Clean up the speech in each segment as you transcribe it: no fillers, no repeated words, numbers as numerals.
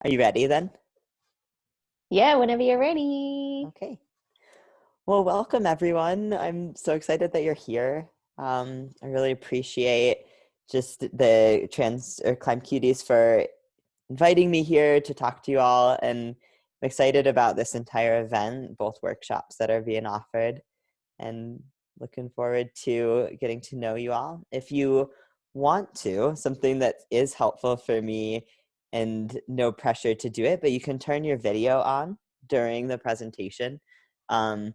Are you ready then? Yeah, whenever you're ready. Okay. Well, welcome everyone. I'm so excited that you're here. I really appreciate just the Trans or Climb Cuties for inviting me here to talk to you all. And I'm excited about this entire event, both workshops that are being offered, and looking forward to getting to know you all. If you want to, something that is helpful for me and no pressure to do it, but you can turn your video on during the presentation. Um,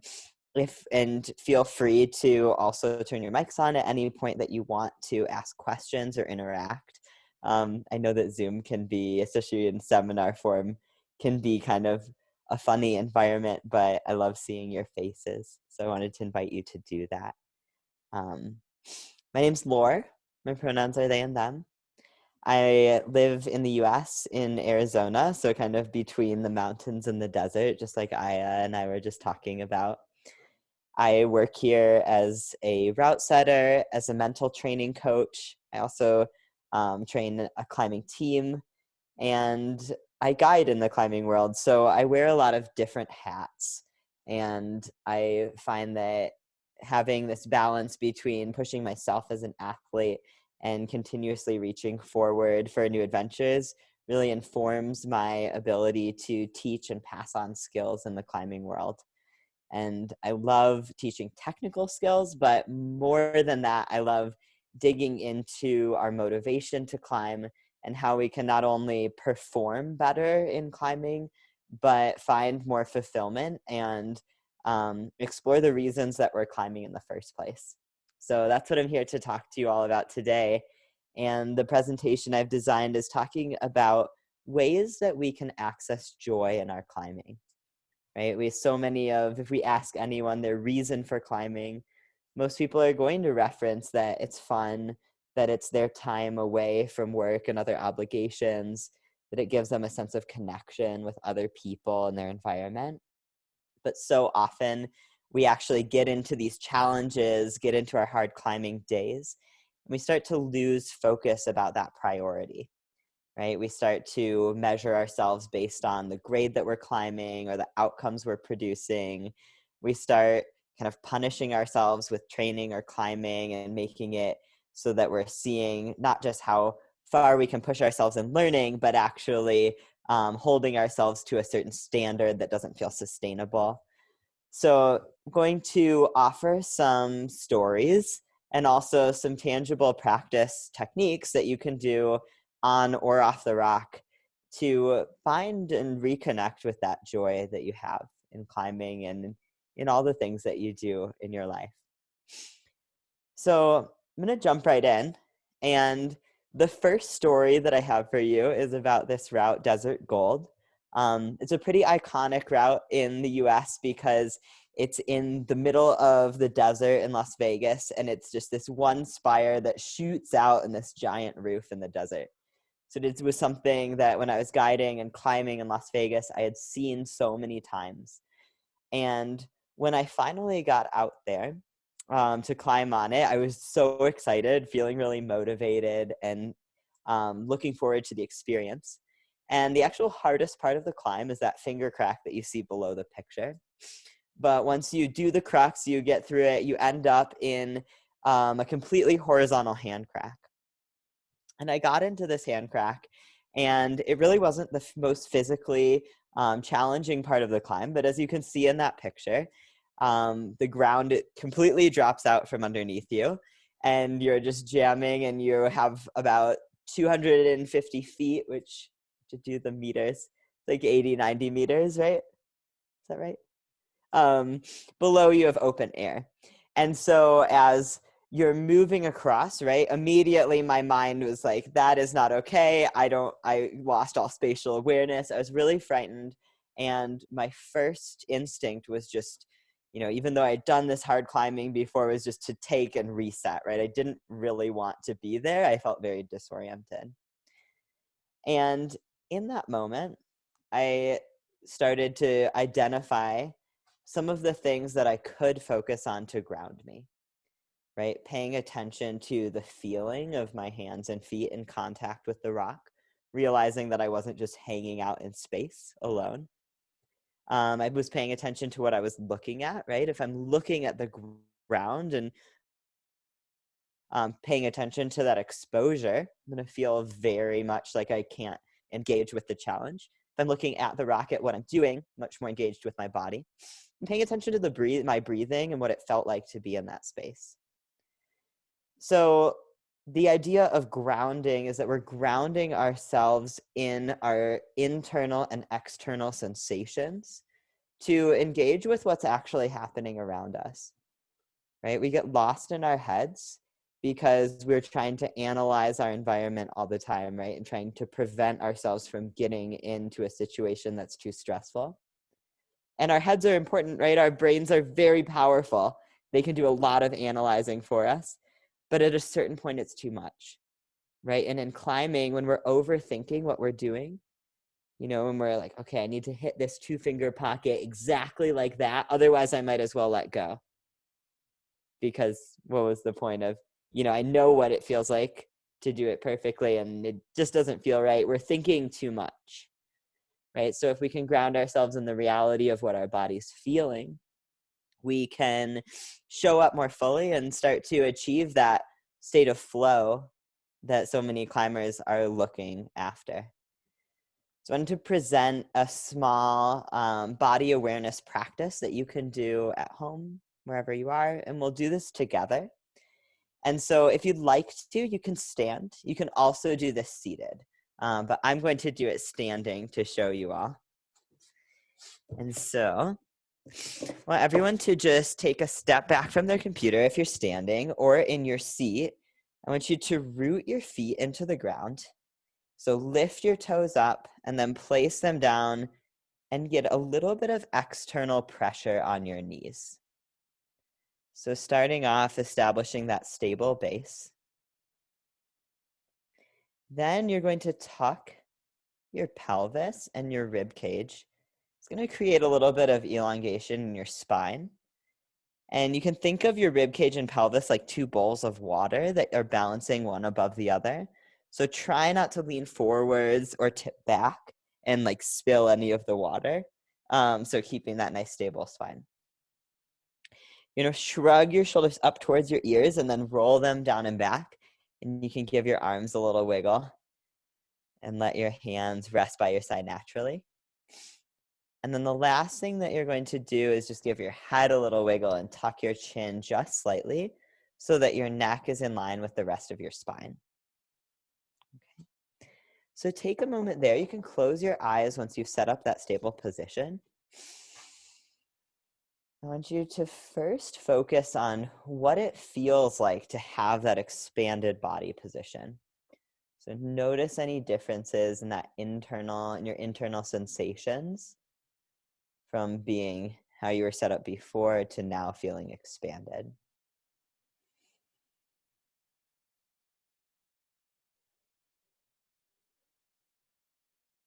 if and feel free to also turn your mics on at any point that you want to ask questions or interact. I know that Zoom can be, especially in seminar form, can be kind of a funny environment, but I love seeing your faces. So I wanted to invite you to do that. Um, my name's Lore. My pronouns are they and them. I live in the US in Arizona, so kind of between the mountains and the desert, just like Aya and I were just talking about. I work here as a route setter, as a mental training coach. I also train a climbing team, and I guide in the climbing world. So I wear a lot of different hats. And I find that having this balance between pushing myself as an athlete and continuously reaching forward for new adventures really informs my ability to teach and pass on skills in the climbing world. And I love teaching technical skills, but more than that, I love digging into our motivation to climb and how we can not only perform better in climbing, but find more fulfillment and explore the reasons that we're climbing in the first place. So that's what I'm here to talk to you all about today. And the presentation I've designed is talking about ways that we can access joy in our climbing. Right? We have so many of, if we ask anyone their reason for climbing, most people are going to reference that it's fun, that it's their time away from work and other obligations, that it gives them a sense of connection with other people and their environment. But so often we actually get into these challenges, get into our hard climbing days, and we start to lose focus about that priority. Right? We start to measure ourselves based on the grade that we're climbing or the outcomes we're producing. We start kind of punishing ourselves with training or climbing and making it so that we're seeing not just how far we can push ourselves in learning, but actually holding ourselves to a certain standard that doesn't feel sustainable. So I'm going to offer some stories and also some tangible practice techniques that you can do on or off the rock to find and reconnect with that joy that you have in climbing and in all the things that you do in your life. So I'm going to jump right in. And the first story that I have for you is about this route, Desert Gold. It's a pretty iconic route in the US because it's in the middle of the desert in Las Vegas, and it's just this one spire that shoots out in this giant roof in the desert. So it was something that when I was guiding and climbing in Las Vegas, I had seen so many times. And when I finally got out there to climb on it, I was so excited, feeling really motivated, and looking forward to the experience. And the actual hardest part of the climb is that finger crack that you see below the picture. But once you do the crux, you get through it, you end up in a completely horizontal hand crack. And I got into this hand crack, and it really wasn't the most physically challenging part of the climb. But as you can see in that picture, the ground it completely drops out from underneath you, and you're just jamming, and you have about 250 feet, which to do the meters, like 80, 90 meters, right? Is that right? um, Below you have open air. And so as you're moving across, right, immediately my mind was like, that is not okay. I lost all spatial awareness. I was really frightened. And my first instinct was just, even though I'd done this hard climbing before, was just to take and reset, right? I didn't really want to be there. I felt very disoriented. And in that moment, I started to identify some of the things that I could focus on to ground me, right? Paying attention to the feeling of my hands and feet in contact with the rock realizing that I wasn't just hanging out in space alone. I was paying attention to what I was looking at, right? If I'm looking at the ground and paying attention to that exposure, I'm going to feel very much like I can't engage with the challenge. If I'm looking at the rocket, what I'm doing, much more engaged with my body. I'm paying attention to my breathing and what it felt like to be in that space. So the idea of grounding is that we're grounding ourselves in our internal and external sensations to engage with what's actually happening around us, right? We get lost in our heads because we're trying to analyze our environment all the time, right? And trying to prevent ourselves from getting into a situation that's too stressful. And our heads are important, right? Our brains are very powerful. They can do a lot of analyzing for us, but at a certain point, it's too much, right? And in climbing, when we're overthinking what we're doing, you know, when we're like, okay, I need to hit this 2-finger pocket exactly like that. Otherwise, I might as well let go. Because what was the point of, you know, I know what it feels like to do it perfectly and it just doesn't feel right. We're thinking too much, right? So if we can ground ourselves in the reality of what our body's feeling, we can show up more fully and start to achieve that state of flow that so many climbers are looking after. So I wanted to present a small body awareness practice that you can do at home, wherever you are, and we'll do this together. And so if you'd like to, you can stand. You can also do this seated, but I'm going to do it standing to show you all. And so I want everyone to just take a step back from their computer if you're standing or in your seat. I want you to root your feet into the ground. So lift your toes up and then place them down and get a little bit of external pressure on your knees. So starting off, establishing that stable base. Then you're going to tuck your pelvis and your rib cage. It's going to create a little bit of elongation in your spine. And you can think of your rib cage and pelvis like 2 bowls of water that are balancing one above the other. So try not to lean forwards or tip back and like spill any of the water. So keeping that nice stable spine. You know, shrug your shoulders up towards your ears and then roll them down and back. And you can give your arms a little wiggle and let your hands rest by your side naturally. And then the last thing that you're going to do is just give your head a little wiggle and tuck your chin just slightly so that your neck is in line with the rest of your spine. Okay. So take a moment there. You can close your eyes once you've set up that stable position. I want you to first focus on what it feels like to have that expanded body position. So notice any differences in your internal sensations from being how you were set up before to now feeling expanded.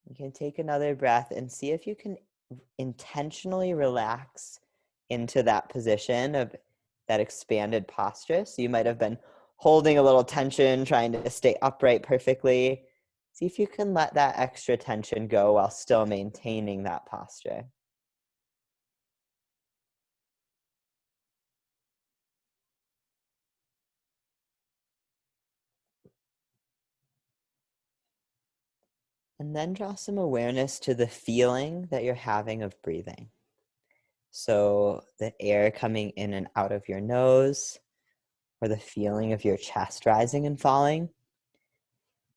You can take another breath and see if you can intentionally relax into that position of that expanded posture. So you might have been holding a little tension, trying to stay upright perfectly. See if you can let that extra tension go while still maintaining that posture. And then draw some awareness to the feeling that you're having of breathing. So the air coming in and out of your nose, or the feeling of your chest rising and falling.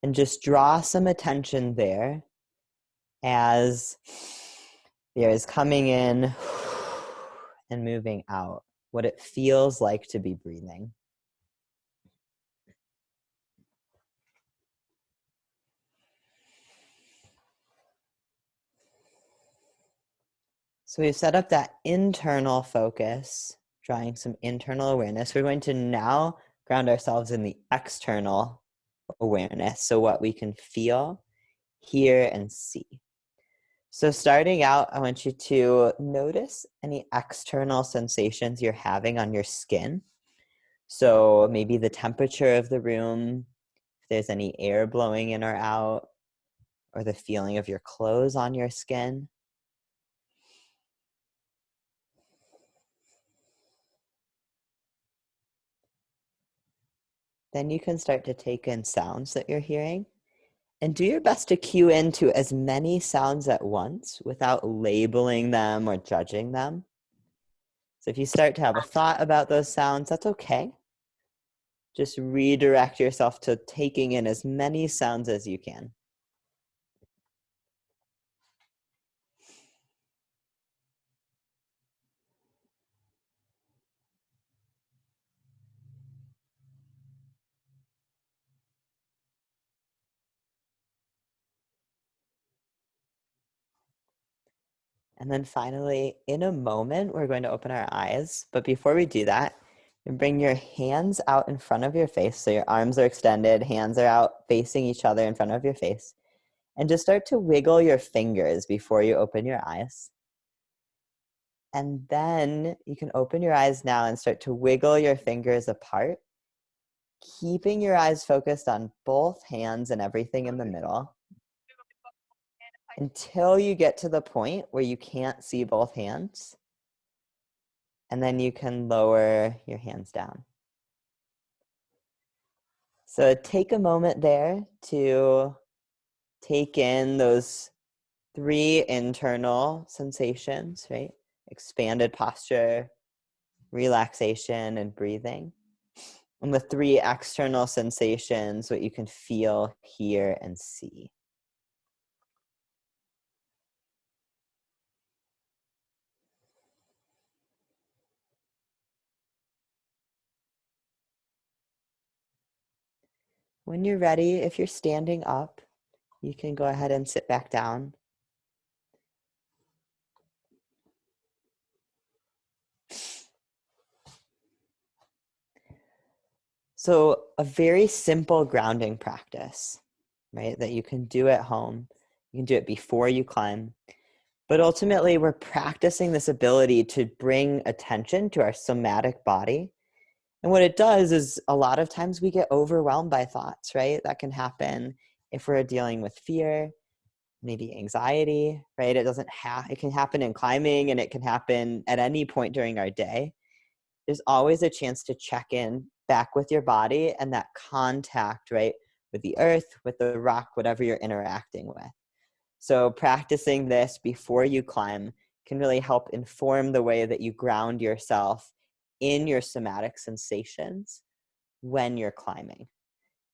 And just draw some attention there as the air is coming in and moving out, what it feels like to be breathing. So we've set up that internal focus, drawing some internal awareness. We're going to now ground ourselves in the external awareness, so what we can feel, hear, and see. So starting out, I want you to notice any external sensations you're having on your skin. So maybe the temperature of the room, if there's any air blowing in or out, or the feeling of your clothes on your skin. Then you can start to take in sounds that you're hearing and do your best to cue into as many sounds at once without labeling them or judging them. So if you start to have a thought about those sounds, that's okay. Just redirect yourself to taking in as many sounds as you can. And then finally, in a moment, we're going to open our eyes. But before we do that, you bring your hands out in front of your face. So your arms are extended, hands are out facing each other in front of your face. And just start to wiggle your fingers before you open your eyes. And then you can open your eyes now and start to wiggle your fingers apart, keeping your eyes focused on both hands and everything in the middle until you get to the point where you can't see both hands. And then you can lower your hands down. So take a moment there to take in those 3 internal sensations, right? Expanded posture, relaxation, and breathing. And the 3 external sensations, what you can feel, hear, and see. When you're ready, if you're standing up, you can go ahead and sit back down. So a very simple grounding practice, right, that you can do at home. You can do it before you climb. But ultimately, we're practicing this ability to bring attention to our somatic body. And what it does is a lot of times we get overwhelmed by thoughts, right? That can happen if we're dealing with fear, maybe anxiety, right? It can happen in climbing, and it can happen at any point during our day. There's always a chance to check in back with your body and that contact, right, with the earth, with the rock, whatever you're interacting with. So practicing this before you climb can really help inform the way that you ground yourself in your somatic sensations when you're climbing.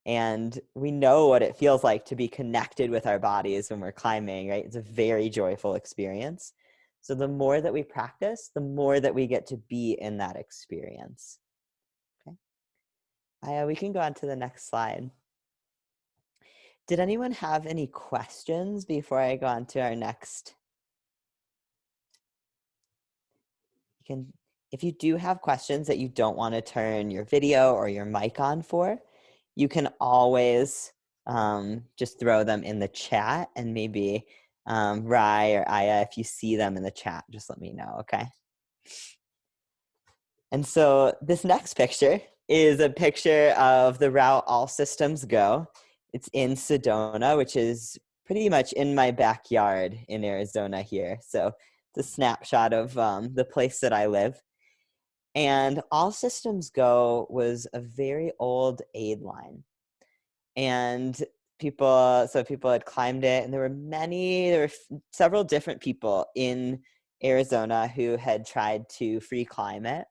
And we know what it feels like to be connected with our bodies when we're climbing, right? It's a very joyful experience. So the more that we practice, the more that we get to be in that experience. Okay. We can go on to the next slide. Did anyone have any questions before I go on to our next? If you do have questions that you don't want to turn your video or your mic on for, you can always just throw them in the chat, and maybe Rai or Aya, if you see them in the chat, just let me know, okay? And so this next picture is a picture of the route All Systems Go. It's in Sedona, which is pretty much in my backyard in Arizona here. So it's a snapshot of the place that I live. And All Systems Go was a very old aid line. And people had climbed it, and there were several different people in Arizona who had tried to free climb it.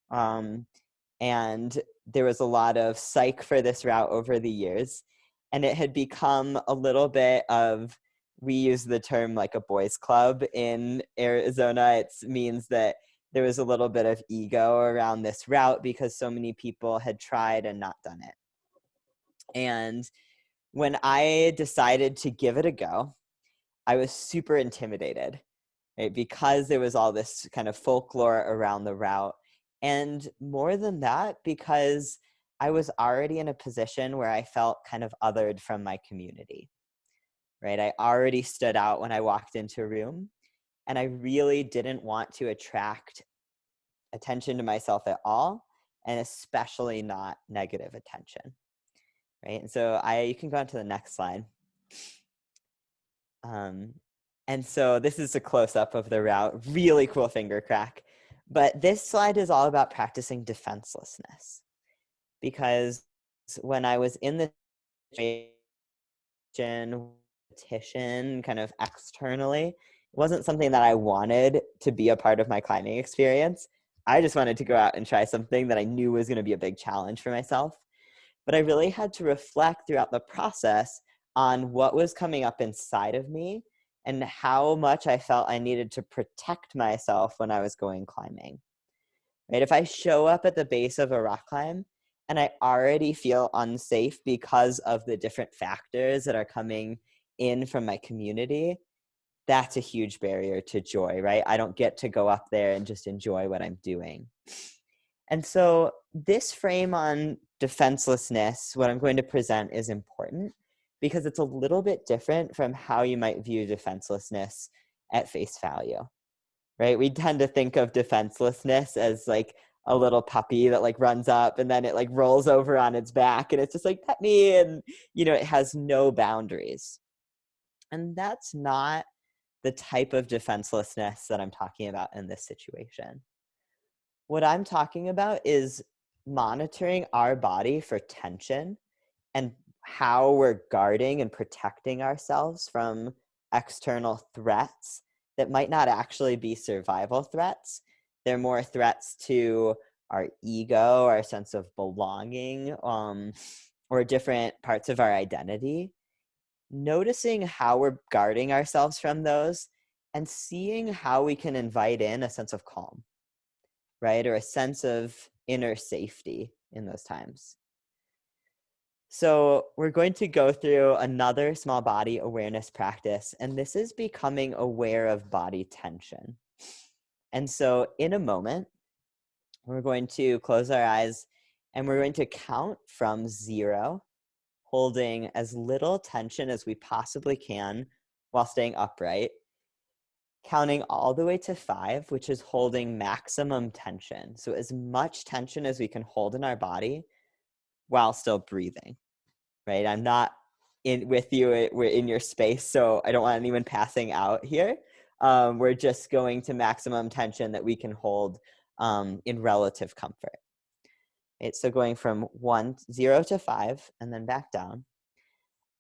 And there was a lot of psych for this route over the years. And it had become a little bit of, we use the term like a boys club in Arizona. It means that there was a little bit of ego around this route because so many people had tried and not done it. And when I decided to give it a go, I was super intimidated, right? Because there was all this kind of folklore around the route. And more than that, because I was already in a position where I felt kind of othered from my community, right? I already stood out when I walked into a room, and I really didn't want to attract attention to myself at all, and especially not negative attention, right? And so you can go on to the next slide. Um, and so this is a close-up of the route, really cool finger crack. But this slide is all about practicing defenselessness, because when I was in the petition kind of externally, it wasn't something that I wanted to be a part of my climbing experience. I just wanted to go out and try something that I knew was going to be a big challenge for myself. But I really had to reflect throughout the process on what was coming up inside of me and how much I felt I needed to protect myself when I was going climbing. Right? If I show up at the base of a rock climb and I already feel unsafe because of the different factors that are coming in from my community, that's a huge barrier to joy, right? I don't get to go up there and just enjoy what I'm doing. And so this frame on defenselessness, what I'm going to present, is important because it's a little bit different from how you might view defenselessness at face value, right? We tend to think of defenselessness as like a little puppy that like runs up and then it like rolls over on its back and it's just like, pet me, and it has no boundaries. And that's not the type of defenselessness that I'm talking about in this situation. What I'm talking about is monitoring our body for tension and how we're guarding and protecting ourselves from external threats that might not actually be survival threats. They're more threats to our ego, our sense of belonging, or different parts of our identity. Noticing how we're guarding ourselves from those and seeing how we can invite in a sense of calm, right? Or a sense of inner safety in those times. So we're going to go through another small body awareness practice, and this is becoming aware of body tension. And so in a moment, we're going to close our eyes and we're going to count from 0, holding as little tension as we possibly can while staying upright, counting all the way to 5, which is holding maximum tension. So as much tension as we can hold in our body while still breathing, right? I'm not in with you, we're in your space, so I don't want anyone passing out here. We're just going to maximum tension that we can hold in relative comfort. Right? So going from 0 to 5 and then back down.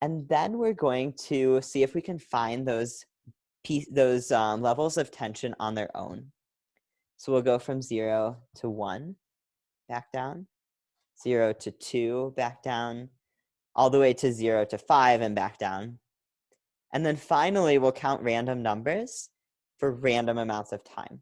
And then we're going to see if we can find those levels of tension on their own. So we'll go from 0 to 1, back down, 0 to 2, back down, all the way to 0 to 5 and back down. And then finally, we'll count random numbers for random amounts of time.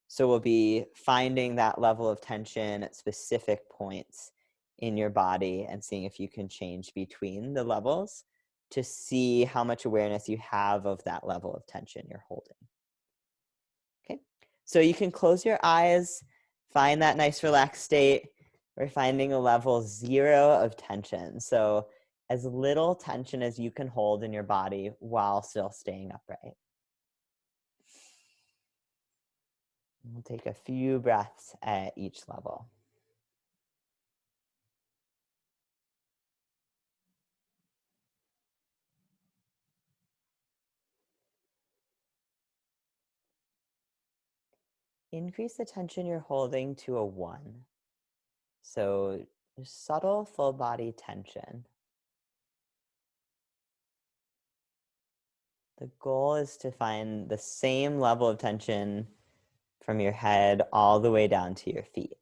So we'll be finding that level of tension at specific points in your body and seeing if you can change between the levels to see how much awareness you have of that level of tension you're holding. Okay, so you can close your eyes, find that nice relaxed state. We're finding a level 0 of tension. So as little tension as you can hold in your body while still staying upright. We'll take a few breaths at each level. Increase the tension you're holding to a 1. So subtle full body tension. The goal is to find the same level of tension from your head all the way down to your feet.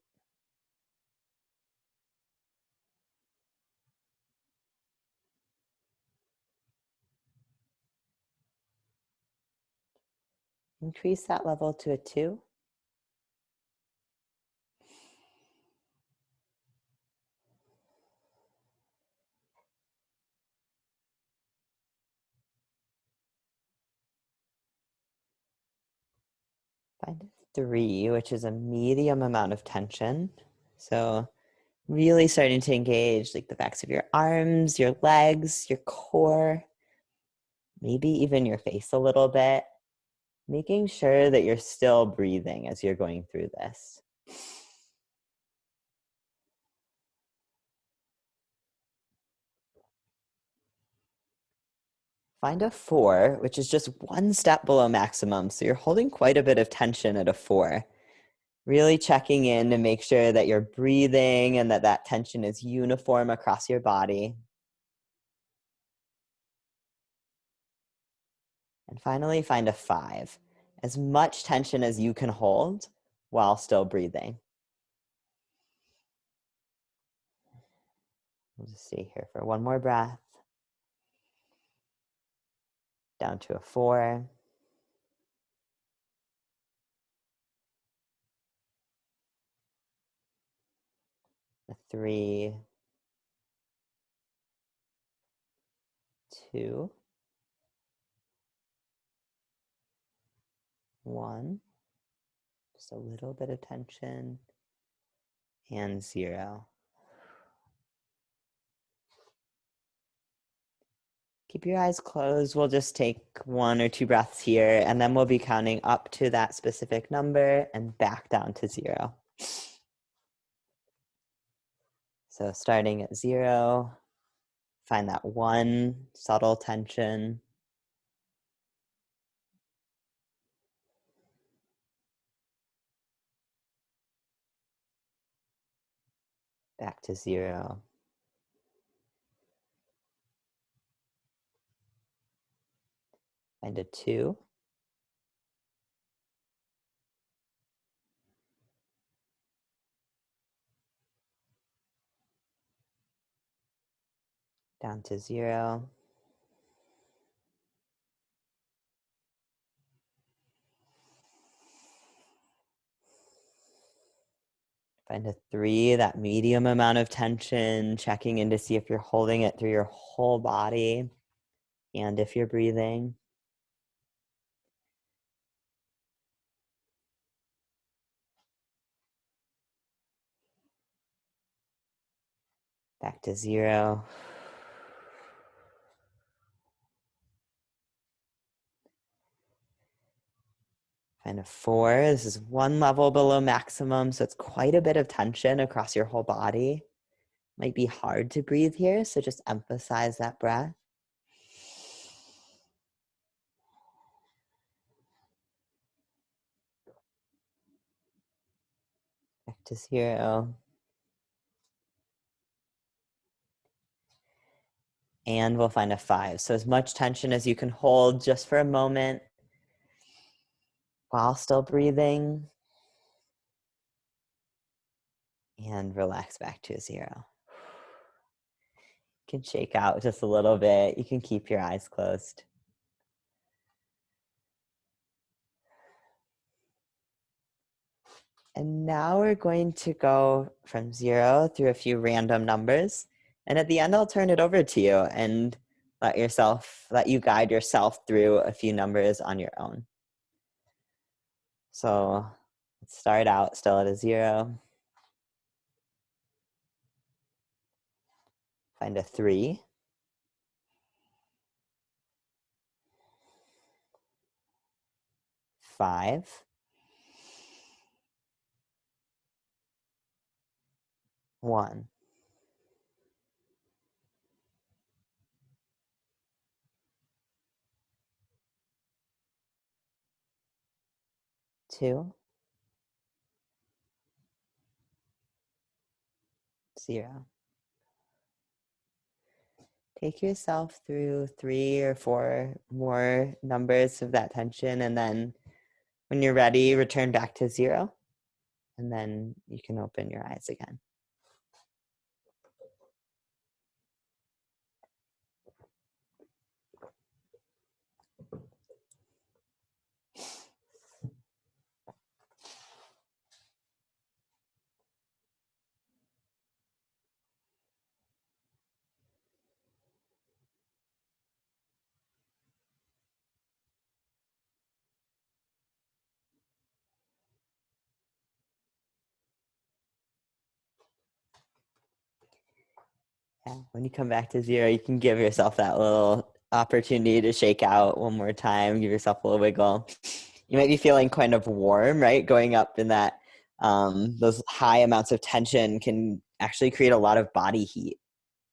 Increase that level to a 2. Find a 3, which is a medium amount of tension. So really starting to engage like the backs of your arms, your legs, your core, maybe even your face a little bit, making sure that you're still breathing as you're going through this. Find a 4, which is just one step below maximum. So you're holding quite a bit of tension at a 4. Really checking in to make sure that you're breathing and that that tension is uniform across your body. And finally, find a 5. As much tension as you can hold while still breathing. We'll just stay here for one more breath. Down to a 4. A 3. 2. 1. Just a little bit of tension. And 0. Keep your eyes closed. We'll just take 1 or 2 breaths here, and then we'll be counting up to that specific number and back down to 0. So starting at 0, find that 1 subtle tension. Back to 0. Find a 2. Down to 0. Find a 3, that medium amount of tension, checking in to see if you're holding it through your whole body and if you're breathing. Back to 0. Find a 4. This is 1 level below maximum, so it's quite a bit of tension across your whole body. Might be hard to breathe here, so just emphasize that breath. Back to 0. And we'll find a 5. So as much tension as you can hold just for a moment while still breathing. And relax back to a 0. You can shake out just a little bit. You can keep your eyes closed. And now we're going to go from 0 through a few random numbers. And at the end, I'll turn it over to you and let you guide yourself through a few numbers on your own. So let's start out still at a 0. Find a 3. 5. 1. 2. 0. Take yourself through 3 or 4 more numbers of that tension, and then when you're ready, return back to 0, and then you can open your eyes again. Yeah, when you come back to 0, you can give yourself that little opportunity to shake out one more time, give yourself a little wiggle. You might be feeling kind of warm, right? Going up in that, those high amounts of tension can actually create a lot of body heat.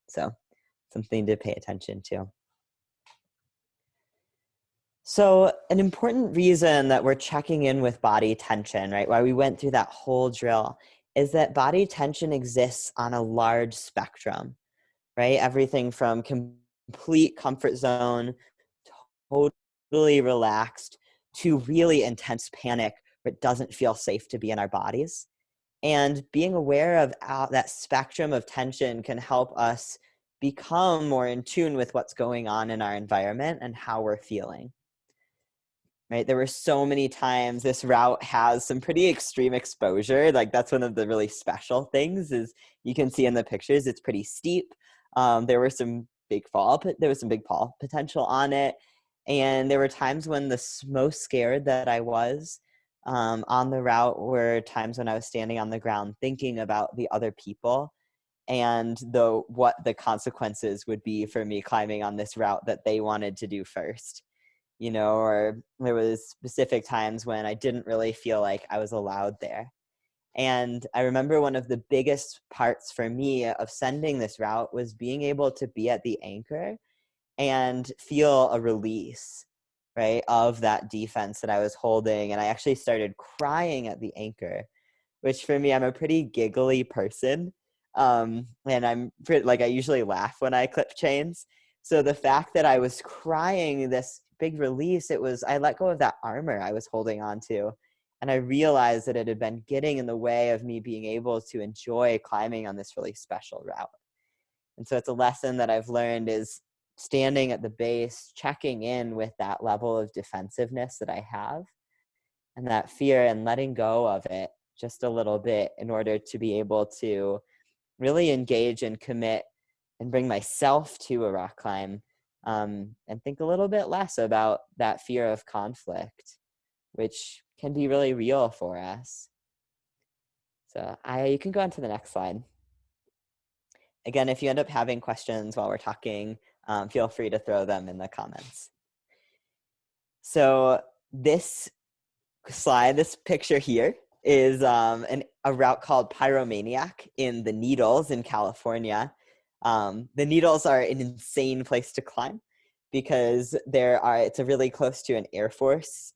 So something to pay attention to. So an important reason that we're checking in with body tension, right, why we went through that whole drill, is that body tension exists on a large spectrum, right? Everything from complete comfort zone, totally relaxed, to really intense panic where it doesn't feel safe to be in our bodies. And being aware of that spectrum of tension can help us become more in tune with what's going on in our environment and how we're feeling. Right, there were so many times this route has some pretty extreme exposure. Like that's one of the really special things is you can see in the pictures it's pretty steep. There were some big fall, but there was some big fall potential on it, and there were times when most scared that I was on the route were times when I was standing on the ground thinking about the other people and what the consequences would be for me climbing on this route that they wanted to do first. Or there was specific times when I didn't really feel like I was allowed there. And I remember one of the biggest parts for me of sending this route was being able to be at the anchor and feel a release, right, of that defense that I was holding. And I actually started crying at the anchor, which for me, I'm a pretty giggly person. And I usually laugh when I clip chains. So the fact that I was crying, this big release, I let go of that armor I was holding on to. And I realized that it had been getting in the way of me being able to enjoy climbing on this really special route. And so it's a lesson that I've learned is standing at the base, checking in with that level of defensiveness that I have and that fear and letting go of it just a little bit in order to be able to really engage and commit and bring myself to a rock climb, and think a little bit less about that fear of conflict, which can be really real for us. So you can go on to the next slide. Again, if you end up having questions while we're talking, feel free to throw them in the comments. So this picture here is a route called Pyromaniac in the Needles in California. The Needles are an insane place to climb because it's a really close to an Air Force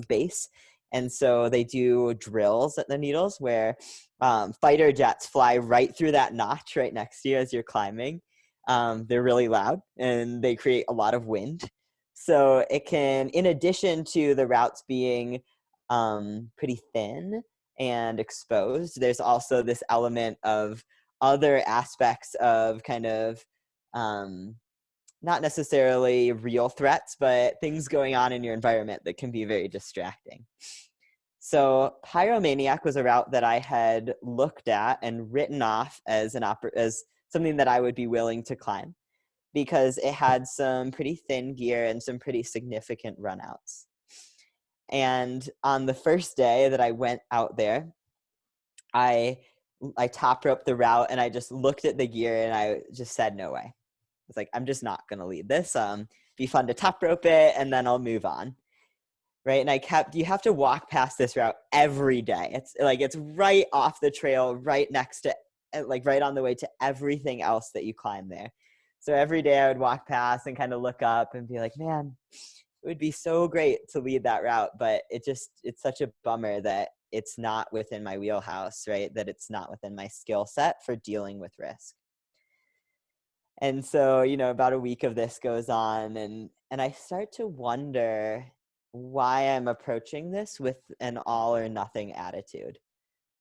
base. And so they do drills at the Needles where fighter jets fly right through that notch right next to you as you're climbing. They're really loud and they create a lot of wind. So it can, in addition to the routes being pretty thin and exposed, there's also this element of other aspects of kind of not necessarily real threats, but things going on in your environment that can be very distracting. So Pyromaniac was a route that I had looked at and written off as as something that I would be willing to climb because it had some pretty thin gear and some pretty significant runouts. And on the first day that I went out there, I top roped the route and I just looked at the gear and I just said, no way. I was like, I'm just not going to lead this. Be fun to top rope it and then I'll move on. Right. And you have to walk past this route every day. It's right off the trail, right next to, right on the way to everything else that you climb there. So every day I would walk past and kind of look up and be like, man, it would be so great to lead that route, but it's such a bummer that it's not within my wheelhouse, right? That it's not within my skill set for dealing with risk. And so, about a week of this goes on and I start to wonder why I'm approaching this with an all or nothing attitude,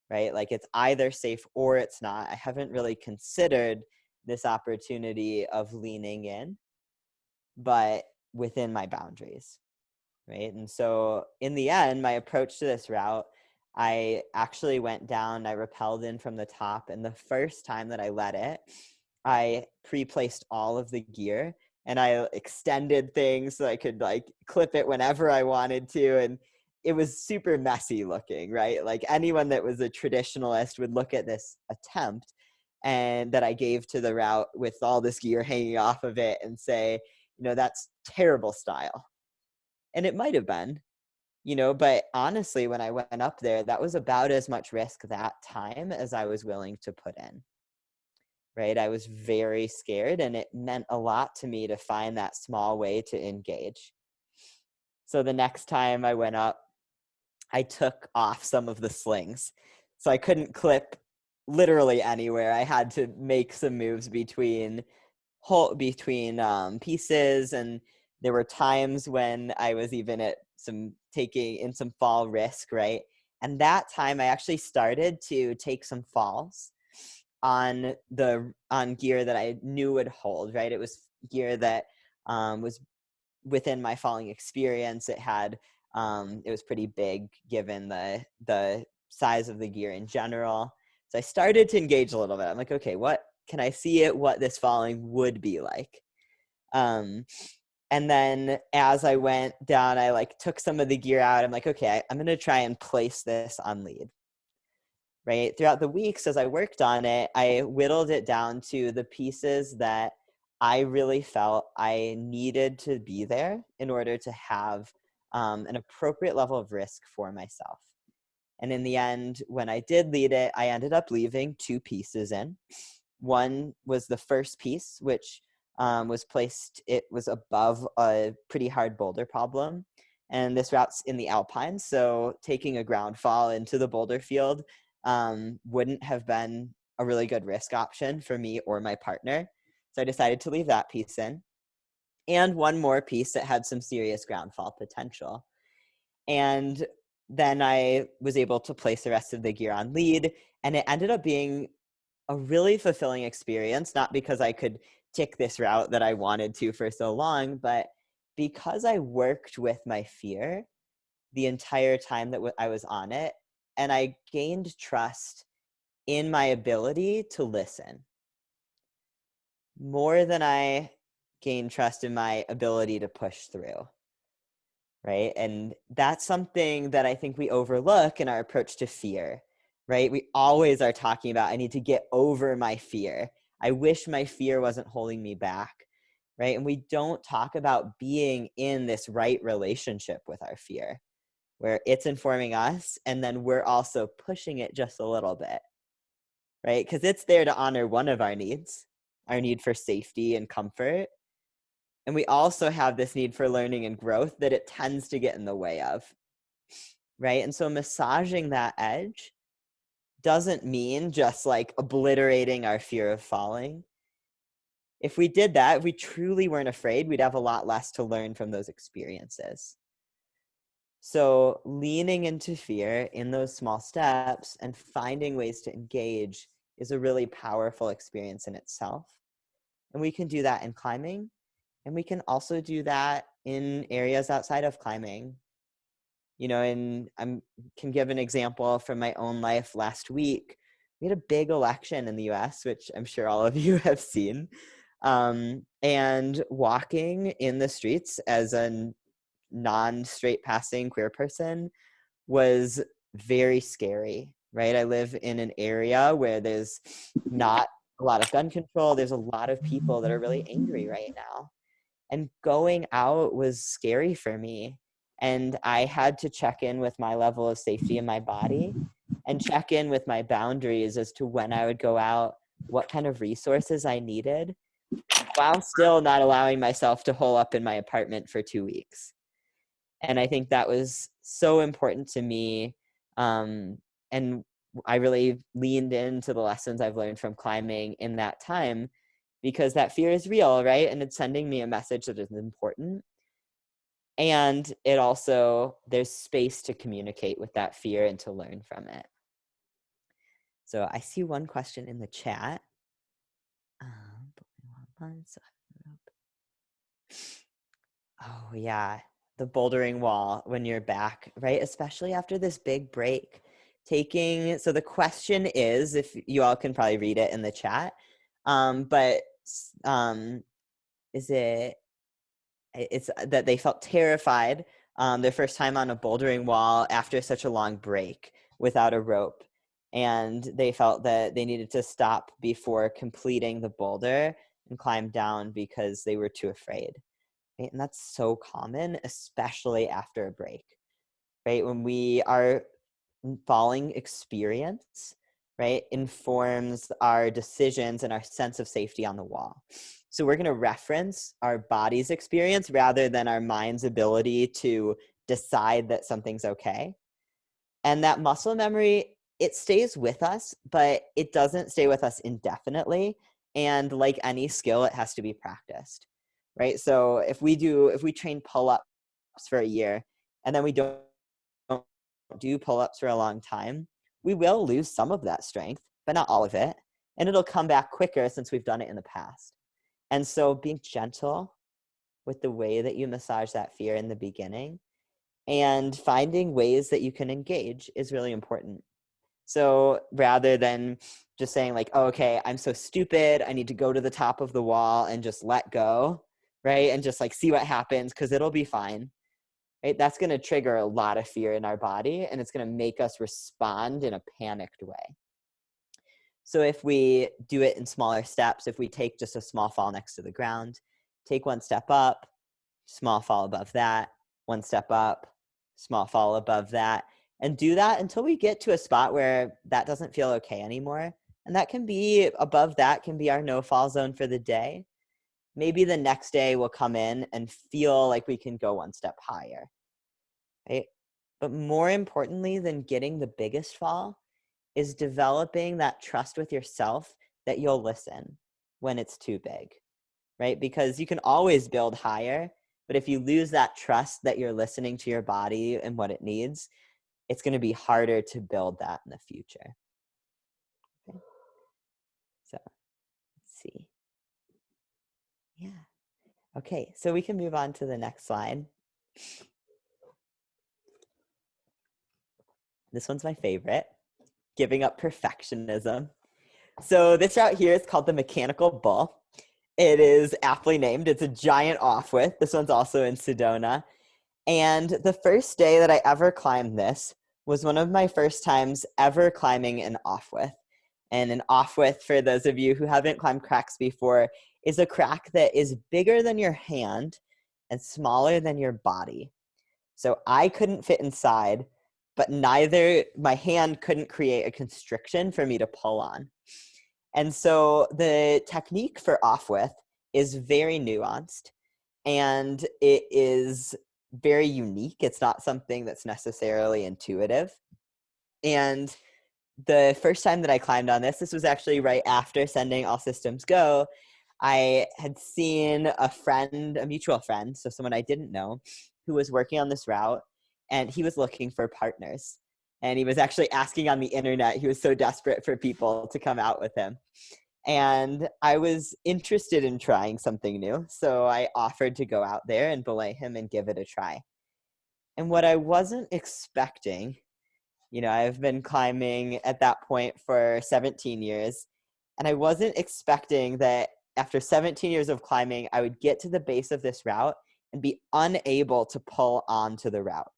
right? Like it's either safe or it's not. I haven't really considered this opportunity of leaning in, but within my boundaries. Right. And so in the end, my approach to this route, I actually went down, I rappelled in from the top. And the first time that I led it, I pre-placed all of the gear and I extended things so I could clip it whenever I wanted to. And it was super messy looking, right? Like anyone that was a traditionalist would look at this attempt and that I gave to the route with all this gear hanging off of it and say, that's terrible style. And it might have been, but honestly, when I went up there, that was about as much risk that time as I was willing to put in, right? I was very scared and it meant a lot to me to find that small way to engage. So the next time I went up, I took off some of the slings. So I couldn't clip literally anywhere. I had to make some moves between pieces, and there were times when I was even at taking some fall risk, right? And that time I actually started to take some falls on gear that I knew would hold, right? It was gear that was within my falling experience. It was pretty big given the size of the gear in general. So I started to engage a little bit. I'm like, okay, what can I see what this falling would be like? And then as I went down, I like took some of the gear out. I'm like, okay, I'm going to try and place this on lead. Right. Throughout the weeks as I worked on it, I whittled it down to the pieces that I really felt I needed to be there in order to have an appropriate level of risk for myself. And in the end, when I did lead it, I ended up leaving 2 pieces in. One was the first piece, which was placed, it was above a pretty hard boulder problem. And this route's in the Alpines, so taking a ground fall into the boulder field wouldn't have been a really good risk option for me or my partner. So I decided to leave that piece in. And one more piece that had some serious ground fall potential. And then I was able to place the rest of the gear on lead, and it ended up being a really fulfilling experience, not because I could tick this route that I wanted to for so long, but because I worked with my fear the entire time that I was on it, and I gained trust in my ability to listen more than I gained trust in my ability to push through. Right. And that's something that I think we overlook in our approach to fear, right? We always are talking about, I need to get over my fear. I wish my fear wasn't holding me back, right? And we don't talk about being in this right relationship with our fear, where it's informing us and then we're also pushing it just a little bit, right? Because it's there to honor one of our needs, our need for safety and comfort. And we also have this need for learning and growth that it tends to get in the way of, right? And so massaging that edge doesn't mean just like obliterating our fear of falling. If we did that, if we truly weren't afraid, we'd have a lot less to learn from those experiences. So leaning into fear in those small steps and finding ways to engage is a really powerful experience in itself. And we can do that in climbing. And we can also do that in areas outside of climbing. And I can give an example from my own life. Last week, we had a big election in the US, which I'm sure all of you have seen. And walking in the streets as a non-straight passing queer person was very scary, right? I live in an area where there's not a lot of gun control. There's a lot of people that are really angry right now. And going out was scary for me. And I had to check in with my level of safety in my body and check in with my boundaries as to when I would go out, what kind of resources I needed, while still not allowing myself to hole up in my apartment for 2 weeks. And I think that was so important to me. And I really leaned into the lessons I've learned from climbing in that time, because that fear is real, right? And it's sending me a message that is important. And it also, there's space to communicate with that fear and to learn from it. So I see one question in the chat. Oh yeah, the bouldering wall when you're back, right? Especially after this big break. So the question is, if you all can probably read it in the chat, but is it's that they felt terrified their first time on a bouldering wall after such a long break without a rope. And they felt that they needed to stop before completing the boulder and climb down because they were too afraid. Right? And that's so common, especially after a break, right? When we are falling experience, right, informs our decisions and our sense of safety on the wall. So we're going to reference our body's experience rather than our mind's ability to decide that something's okay. And that muscle memory, it stays with us, but it doesn't stay with us indefinitely. And like any skill, it has to be practiced, right? So if we train pull-ups for a year and then we don't do pull-ups for a long time, we will lose some of that strength, but not all of it. And it'll come back quicker since we've done it in the past. And so being gentle with the way that you massage that fear in the beginning and finding ways that you can engage is really important. So rather than just saying like, oh, okay, I'm so stupid, I need to go to the top of the wall and just let go, right? And just like see what happens because it'll be fine, right? That's going to trigger a lot of fear in our body and it's going to make us respond in a panicked way. So if we do it in smaller steps, if we take just a small fall next to the ground, take one step up, small fall above that, one step up, small fall above that, and do that until we get to a spot where that doesn't feel okay anymore. And that can be above that can be our no fall zone for the day. Maybe the next day we'll come in and feel like we can go one step higher, right? But more importantly than getting the biggest fall is developing that trust with yourself that you'll listen when it's too big, right? Because you can always build higher, but if you lose that trust that you're listening to your body and what it needs, it's going to be harder to build that in the future. Okay. So let's see. Yeah. Okay, so we can move on to the next slide. This one's my favorite, giving up perfectionism. So this route here is called the mechanical bull. It is aptly named. It's a giant off-width. This one's also in Sedona. And the first day that I ever climbed this was one of my first times ever climbing an off-width. And an off-width, for those of you who haven't climbed cracks before, is a crack that is bigger than your hand and smaller than your body. So I couldn't fit inside, but neither my hand couldn't create a constriction for me to pull on. And so the technique for off-width is very nuanced and it is very unique. It's not something that's necessarily intuitive. And the first time that I climbed on this was actually right after sending All Systems Go. I had seen a friend, a mutual friend, so someone I didn't know, who was working on this route, and he was looking for partners. And he was actually asking on the internet. He was so desperate for people to come out with him. And I was interested in trying something new. So I offered to go out there and belay him and give it a try. And what I wasn't expecting, I've been climbing at that point for 17 years. And I wasn't expecting that after 17 years of climbing, I would get to the base of this route and be unable to pull onto the route.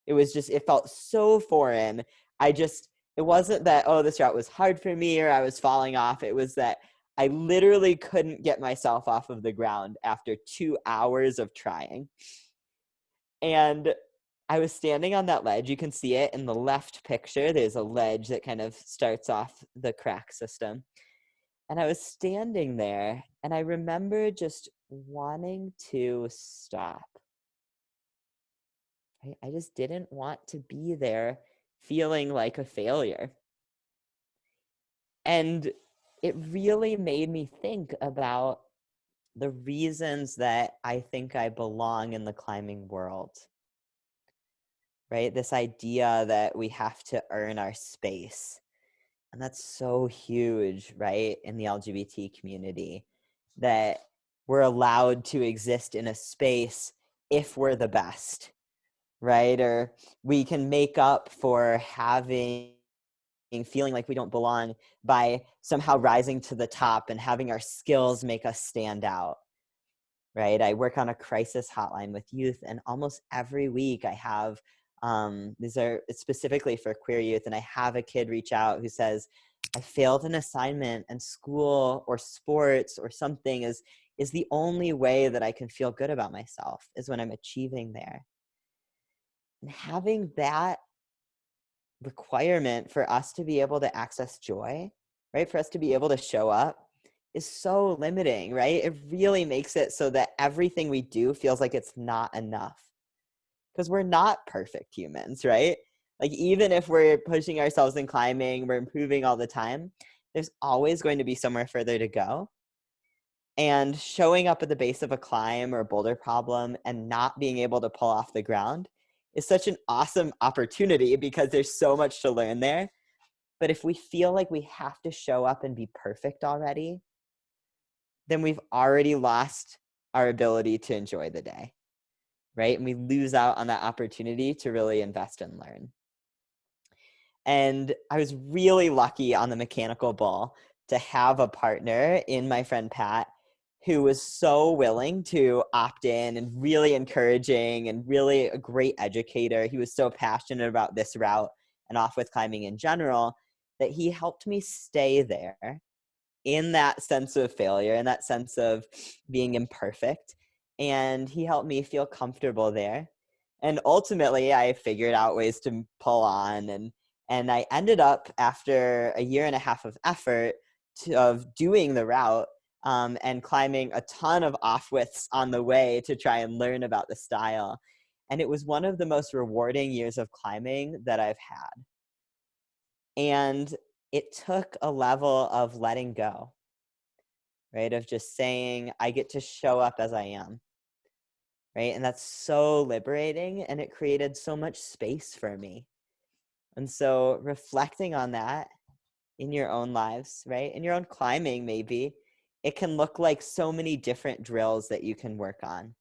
It felt so foreign. It wasn't that, oh, this route was hard for me or I was falling off. It was that I literally couldn't get myself off of the ground after 2 hours of trying. And I was standing on that ledge. You can see it in the left picture. There's a ledge that kind of starts off the crack system. And I was standing there and I remember just wanting to stop. I just didn't want to be there feeling like a failure. And it really made me think about the reasons that I think I belong in the climbing world, right? This idea that we have to earn our space. And that's so huge, right, in the LGBT community, that we're allowed to exist in a space if we're the best, right? Or we can make up for feeling like we don't belong by somehow rising to the top and having our skills make us stand out, right? I work on a crisis hotline with youth, and almost every week I have these are specifically for queer youth, and I have a kid reach out who says, I failed an assignment and school or sports or something is the only way that I can feel good about myself is when I'm achieving there. And having that requirement for us to be able to access joy, right? For us to be able to show up is so limiting, right? It really makes it so that everything we do feels like it's not enough, because we're not perfect humans, right? Like, even if we're pushing ourselves and climbing, we're improving all the time, there's always going to be somewhere further to go. And showing up at the base of a climb or a boulder problem and not being able to pull off the ground is such an awesome opportunity, because there's so much to learn there. But if we feel like we have to show up and be perfect already, then we've already lost our ability to enjoy the day, right? And we lose out on that opportunity to really invest and learn. And I was really lucky on the mechanical bull to have a partner in my friend Pat, who was so willing to opt in and really encouraging and really a great educator. He was so passionate about this route and off with climbing in general, that he helped me stay there in that sense of failure, in that sense of being imperfect. And he helped me feel comfortable there. And ultimately, I figured out ways to pull on. And I ended up, after a year and a half of effort of doing the route, and climbing a ton of off-widths on the way to try and learn about the style. And it was one of the most rewarding years of climbing that I've had. And it took a level of letting go, right? Of just saying, I get to show up as I am, right? And that's so liberating, and it created so much space for me. And so reflecting on that in your own lives, right? In your own climbing, maybe, it can look like so many different drills that you can work on,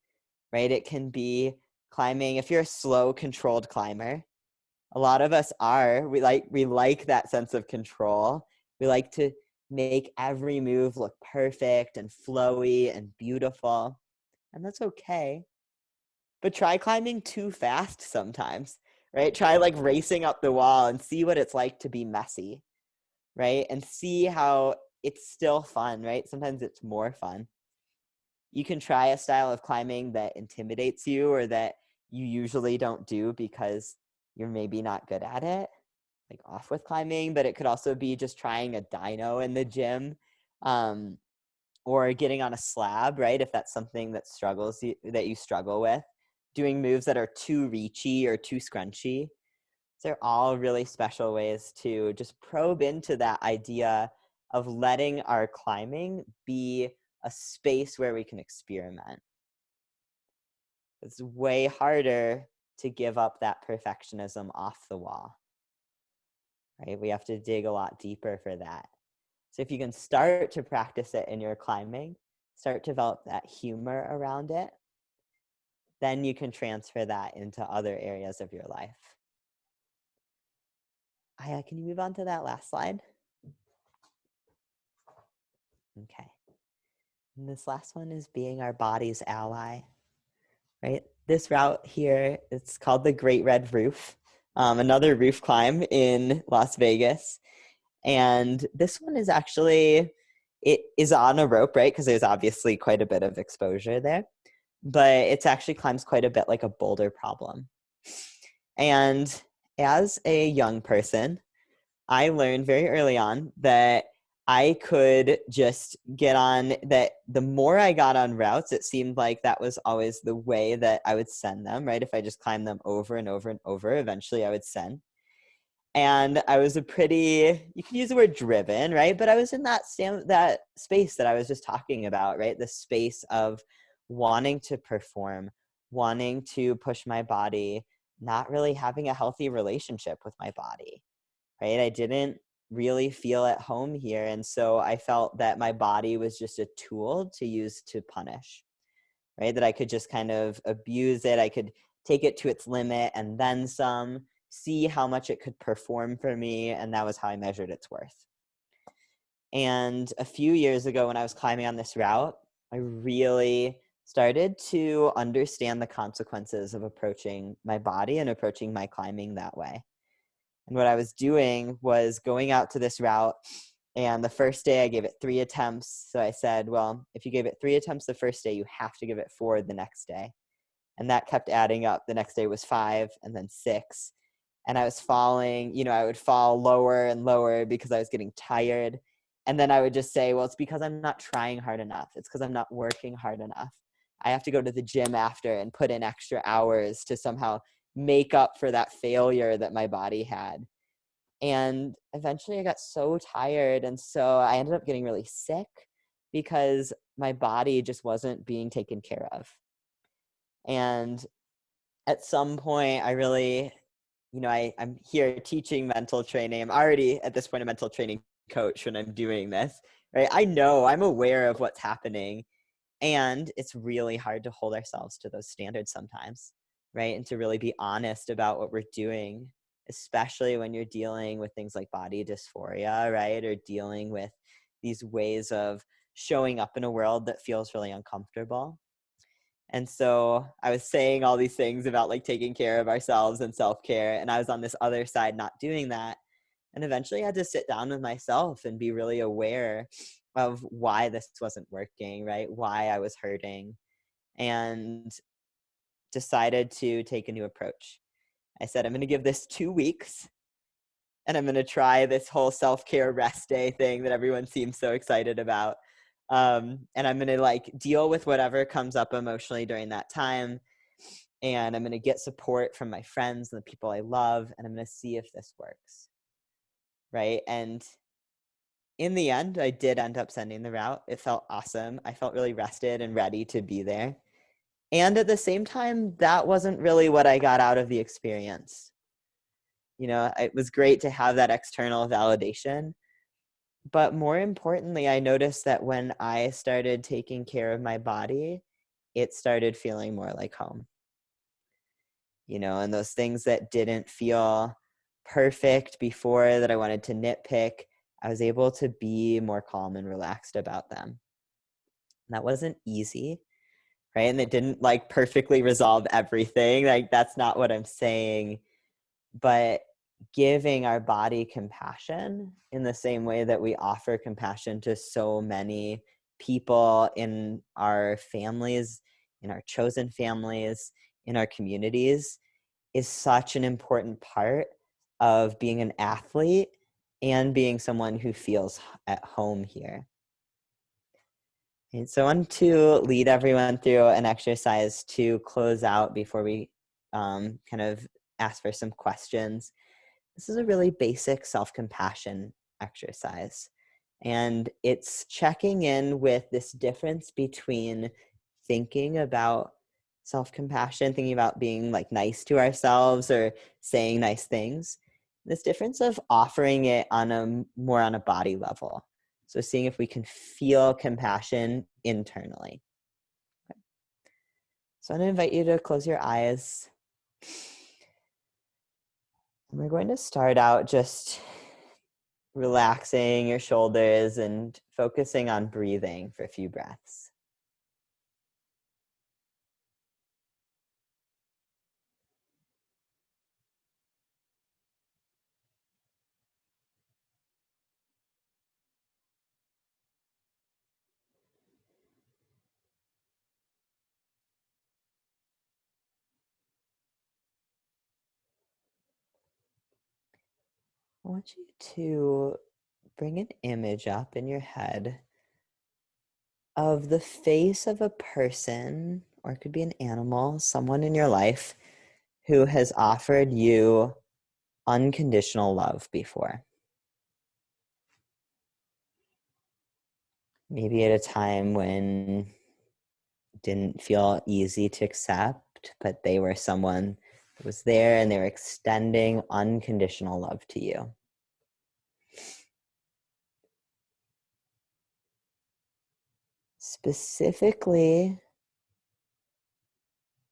right? It can be climbing. If you're a slow, controlled climber, a lot of us are, we like that sense of control. We like to make every move look perfect and flowy and beautiful. And that's okay. But try climbing too fast sometimes, right? Try like racing up the wall and see what it's like to be messy, right? And see how it's still fun, right? Sometimes it's more fun. You can try a style of climbing that intimidates you, or that you usually don't do because you're maybe not good at it, like off with climbing. But it could also be just trying a dyno in the gym, or getting on a slab, right? If that's something that that you struggle with, doing moves that are too reachy or too scrunchy. They're all really special ways to just probe into that idea of letting our climbing be a space where we can experiment. It's way harder to give up that perfectionism off the wall, right? We have to dig a lot deeper for that. So if you can start to practice it in your climbing, start to develop that humor around it, then you can transfer that into other areas of your life. Aya, can you move on to that last slide? Okay. And this last one is being our body's ally, right? This route here, it's called the Great Red Roof, another roof climb in Las Vegas. And this one is actually, it is on a rope, right? Because there's obviously quite a bit of exposure there. But it's actually climbs quite a bit like a boulder problem. And as a young person, I learned very early on that I could just get on, that the more I got on routes, it seemed like that was always the way that I would send them, right? If I just climbed them over and over and over, eventually I would send. And I was a pretty, you can use the word driven, right? But I was in that space that I was just talking about, right? The space of wanting to perform, wanting to push my body, not really having a healthy relationship with my body, right? I didn't really feel at home here. And so I felt that my body was just a tool to use to punish, right? That I could just kind of abuse it. I could take it to its limit and then some, see how much it could perform for me. And that was how I measured its worth. And a few years ago, when I was climbing on this route, I really started to understand the consequences of approaching my body and approaching my climbing that way. And what I was doing was going out to this route, and the first day I gave it 3 attempts. So I said, well, if you gave it 3 attempts the first day, you have to give it 4 the next day. And that kept adding up. The next day was 5 and then 6. And I was falling, I would fall lower and lower because I was getting tired. And then I would just say, well, it's because I'm not trying hard enough. It's because I'm not working hard enough. I have to go to the gym after and put in extra hours to somehow make up for that failure that my body had. And eventually I got so tired. And so I ended up getting really sick because my body just wasn't being taken care of. And at some point I really, I'm here teaching mental training. I'm already at this point a mental training coach when I'm doing this, right? I'm aware of what's happening, and it's really hard to hold ourselves to those standards sometimes, right? And to really be honest about what we're doing, especially when you're dealing with things like body dysphoria, right? Or dealing with these ways of showing up in a world that feels really uncomfortable. And so I was saying all these things about like taking care of ourselves and self-care, and I was on this other side not doing that. And eventually I had to sit down with myself and be really aware of why this wasn't working, right? Why I was hurting, and decided to take a new approach. I said, I'm going to give this 2 weeks and I'm going to try this whole self-care rest day thing that everyone seems so excited about. And I'm going to like deal with whatever comes up emotionally during that time. And I'm going to get support from my friends and the people I love. And I'm going to see if this works. Right. And in the end, I did end up sending the route. It felt awesome. I felt really rested and ready to be there. And at the same time, that wasn't really what I got out of the experience. It was great to have that external validation. But more importantly, I noticed that when I started taking care of my body, it started feeling more like home. And those things that didn't feel perfect before, that I wanted to nitpick, I was able to be more calm and relaxed about them. That wasn't easy, right? And it didn't like perfectly resolve everything. Like, that's not what I'm saying. But giving our body compassion in the same way that we offer compassion to so many people in our families, in our chosen families, in our communities, is such an important part of being an athlete and being someone who feels at home here. And so I want to lead everyone through an exercise to close out before we kind of ask for some questions. This is a really basic self-compassion exercise. And it's checking in with this difference between thinking about self-compassion, thinking about being like nice to ourselves or saying nice things. This difference of offering it more on a body level. So seeing if we can feel compassion internally. Okay. So I'm going to invite you to close your eyes. And we're going to start out just relaxing your shoulders and focusing on breathing for a few breaths. I want you to bring an image up in your head of the face of a person, or it could be an animal, someone in your life who has offered you unconditional love before. Maybe at a time when it didn't feel easy to accept, but they were someone that was there and they were extending unconditional love to you. Specifically,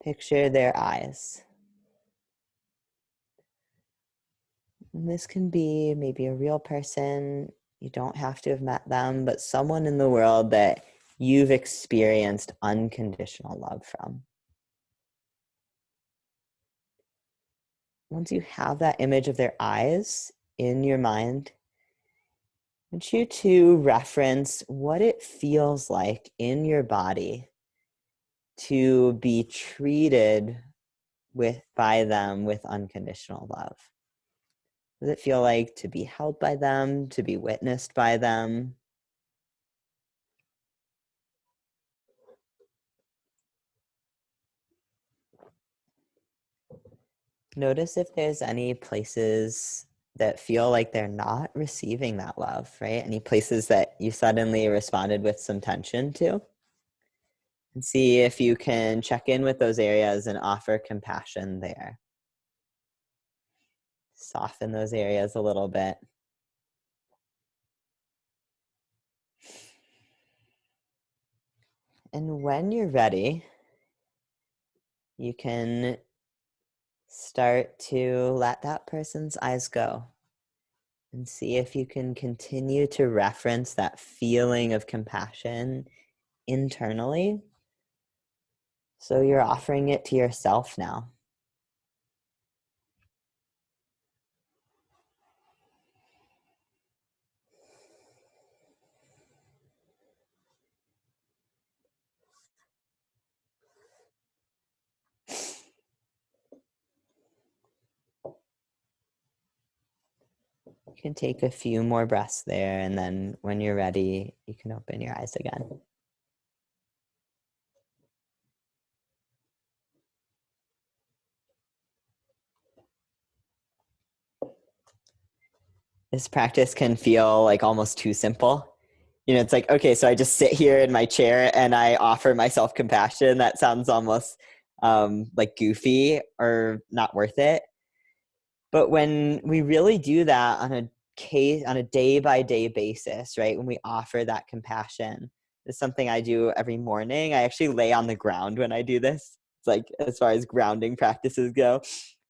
picture their eyes. And this can be maybe a real person. You don't have to have met them, but someone in the world that you've experienced unconditional love from. Once you have that image of their eyes in your mind, I want you to reference what it feels like in your body to be treated by them with unconditional love. Does it feel like to be held by them, to be witnessed by them, Notice if there's any places that feel like they're not receiving that love, right? Any places that you suddenly responded with some tension to. And see if you can check in with those areas and offer compassion there. Soften those areas a little bit. And when you're ready, you can start to let that person's eyes go and see if you can continue to reference that feeling of compassion internally. So you're offering it to yourself now. You can take a few more breaths there, and then when you're ready, you can open your eyes again. This practice can feel like almost too simple. You know, it's like, okay, so I just sit here in my chair and I offer myself compassion. That sounds almost like goofy or not worth it. But when we really do that on a day by day basis, right? When we offer that compassion, it's something I do every morning. I actually lay on the ground when I do this. It's like, as far as grounding practices go,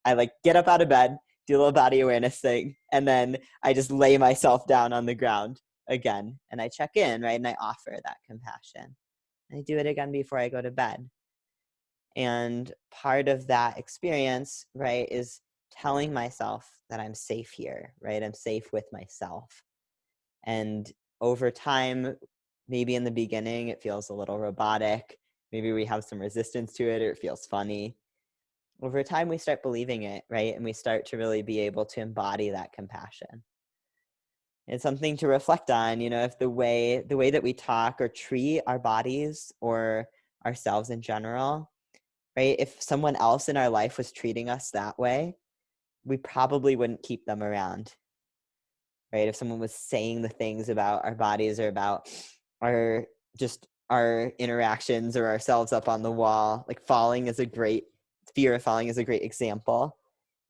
I like get up out of bed, do a little body awareness thing, and then I just lay myself down on the ground again, and I check in, right? And I offer that compassion. And I do it again before I go to bed. And part of that experience, right, is telling myself that I'm safe here, right? I'm safe with myself. And over time, maybe in the beginning, it feels a little robotic. Maybe we have some resistance to it or it feels funny. Over time, we start believing it, right? And we start to really be able to embody that compassion. It's something to reflect on, you know, if the way that we talk or treat our bodies or ourselves in general, right? If someone else in our life was treating us that way, we probably wouldn't keep them around, right? If someone was saying the things about our bodies or about our just our interactions or ourselves up on the wall, like fear of falling is a great example.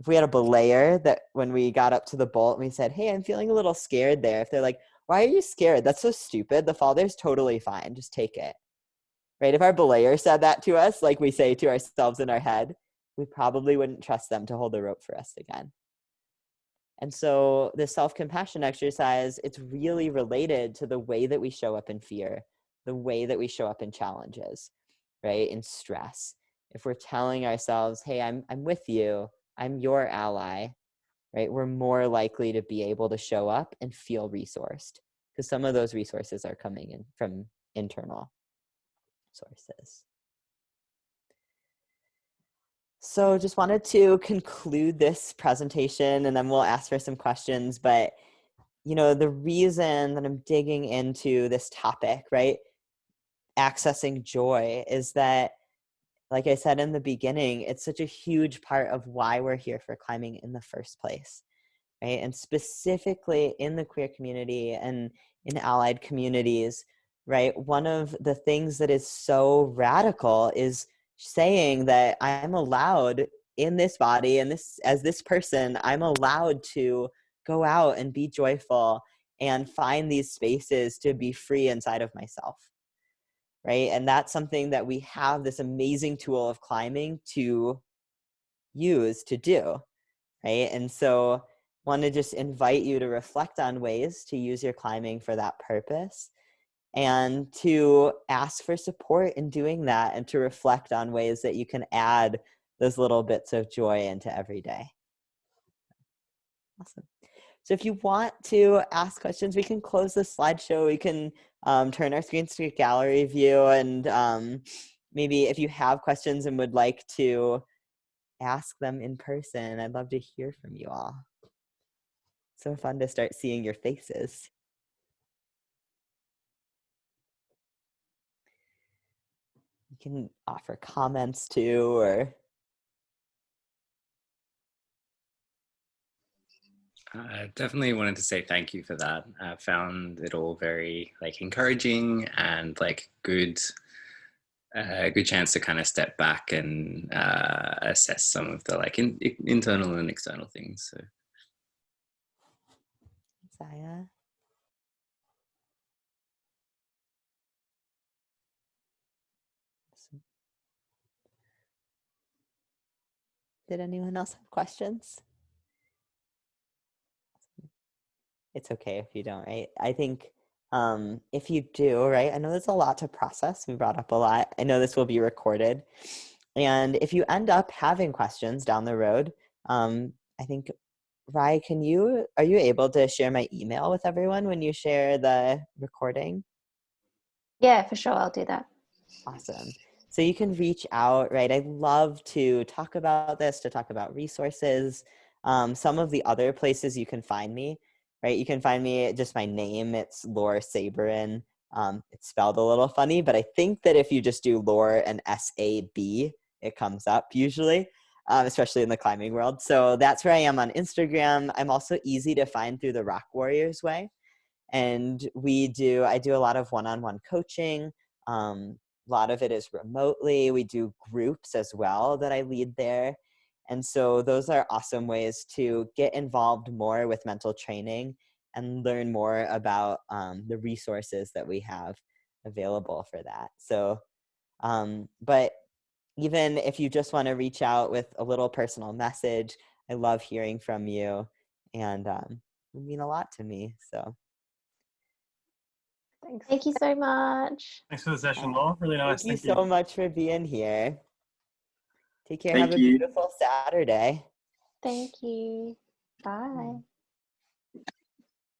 If we had a belayer that when we got up to the bolt and we said, hey, I'm feeling a little scared there. If they're like, why are you scared? That's so stupid. The fall there's totally fine. Just take it. Right? If our belayer said that to us, like we say to ourselves in our head, we probably wouldn't trust them to hold the rope for us again. And so the self-compassion exercise, it's really related to the way that we show up in fear, the way that we show up in challenges, right? In stress. If we're telling ourselves, hey, I'm with you, I'm your ally, right? We're more likely to be able to show up and feel resourced because some of those resources are coming in from internal sources. So just wanted to conclude this presentation and then we'll ask for some questions. But, you know, the reason that I'm digging into this topic, right, accessing joy, is that, like I said in the beginning, it's such a huge part of why we're here for climbing in the first place, right? And specifically in the queer community and in allied communities, right? One of the things that is so radical is saying that I'm allowed in this body and this as this person, I'm allowed to go out and be joyful and find these spaces to be free inside of myself, right? And that's something that we have this amazing tool of climbing to use to do, right? And so want to just invite you to reflect on ways to use your climbing for that purpose and to ask for support in doing that and to reflect on ways that you can add those little bits of joy into every day. Awesome. So if you want to ask questions, we can close the slideshow. We can turn our screens to gallery view. And maybe if you have questions and would like to ask them in person, I'd love to hear from you all. So fun to start seeing your faces. You can offer comments too, or I definitely wanted to say thank you for that. I found it all very encouraging and good chance to kind of step back and assess some of the internal and external things. So Zaya. Did anyone else have questions? It's okay if you don't, right? I think if you do, right, I know there's a lot to process. We brought up a lot. I know this will be recorded. And if you end up having questions down the road, I think, Rai, are you able to share my email with everyone when you share the recording? Yeah, for sure. I'll do that. Awesome. So you can reach out, right? I love to talk about this, to talk about resources. Some of the other places you can find me, right? You can find me just my name. It's Lore Sabourin. It's spelled a little funny, but I think that if you just do Lore and S-A-B, it comes up usually, especially in the climbing world. So that's where I am on Instagram. I'm also easy to find through the Rock Warriors way. And I do a lot of one-on-one coaching. A lot of it is remotely. We do groups as well that I lead there. And so those are awesome ways to get involved more with mental training and learn more about the resources that we have available for that. So, but even if you just want to reach out with a little personal message, I love hearing from you, and it would mean a lot to me. So. Thanks. Thank you so much. Thanks for the session, Laura. Really nice. Thank you so much for being here. Take care. Thank Have a you. beautiful Saturday. Thank you. Bye.